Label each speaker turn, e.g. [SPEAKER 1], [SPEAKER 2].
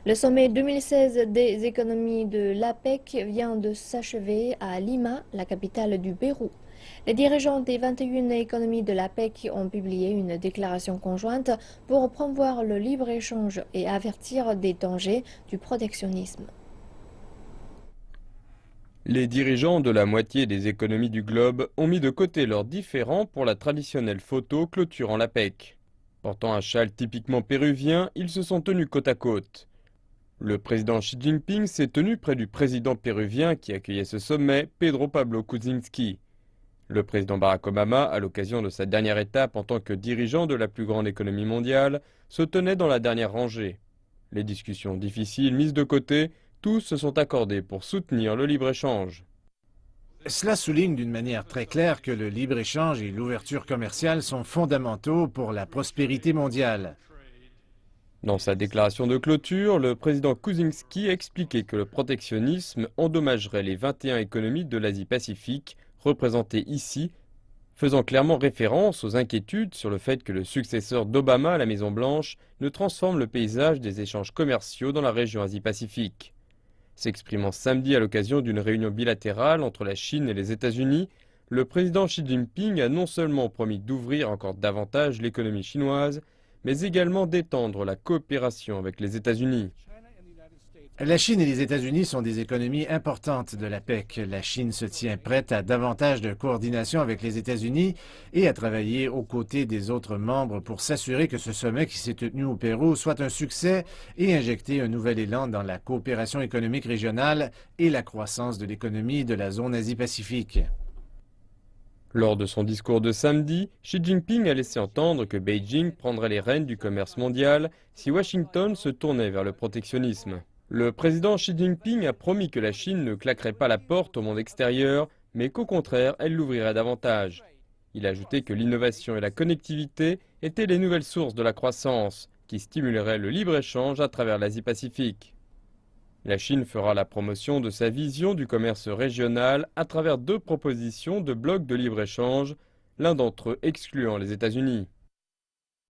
[SPEAKER 1] Le sommet 2016 des économies de l'APEC vient de s'achever à Lima, la capitale du Pérou. Les dirigeants des 21 économies de l'APEC ont publié une déclaration conjointe pour promouvoir le libre-échange et avertir des dangers du protectionnisme.
[SPEAKER 2] Les dirigeants de la moitié des économies du globe ont mis de côté leurs différends pour la traditionnelle photo clôturant l'APEC. Portant un châle typiquement péruvien, ils se sont tenus côte à côte. Le président Xi Jinping s'est tenu près du président péruvien qui accueillait ce sommet, Pedro Pablo Kuczynski. Le président Barack Obama, à l'occasion de sa dernière étape en tant que dirigeant de la plus grande économie mondiale, se tenait dans la dernière rangée. Les discussions difficiles mises de côté, tous se sont accordés pour soutenir le libre-échange.
[SPEAKER 3] Cela souligne d'une manière très claire que le libre-échange et l'ouverture commerciale sont fondamentaux pour la prospérité mondiale.
[SPEAKER 2] Dans sa déclaration de clôture, le président Kuczynski a expliqué que le protectionnisme endommagerait les 21 économies de l'Asie-Pacifique représentées ici, faisant clairement référence aux inquiétudes sur le fait que le successeur d'Obama à la Maison-Blanche ne transforme le paysage des échanges commerciaux dans la région Asie-Pacifique. S'exprimant samedi à l'occasion d'une réunion bilatérale entre la Chine et les États-Unis, le président Xi Jinping a non seulement promis d'ouvrir encore davantage l'économie chinoise, mais également d'étendre la coopération avec les États-Unis.
[SPEAKER 3] La Chine et les États-Unis sont des économies importantes de l'APEC. La Chine se tient prête à davantage de coordination avec les États-Unis et à travailler aux côtés des autres membres pour s'assurer que ce sommet qui s'est tenu au Pérou soit un succès et injecter un nouvel élan dans la coopération économique régionale et la croissance de l'économie de la zone Asie-Pacifique.
[SPEAKER 2] Lors de son discours de samedi, Xi Jinping a laissé entendre que Beijing prendrait les rênes du commerce mondial si Washington se tournait vers le protectionnisme. Le président Xi Jinping a promis que la Chine ne claquerait pas la porte au monde extérieur, mais qu'au contraire, elle l'ouvrirait davantage. Il a ajouté que l'innovation et la connectivité étaient les nouvelles sources de la croissance, qui stimuleraient le libre-échange à travers l'Asie-Pacifique. La Chine fera la promotion de sa vision du commerce régional à travers deux propositions de blocs de libre-échange, l'un d'entre eux excluant les États-Unis.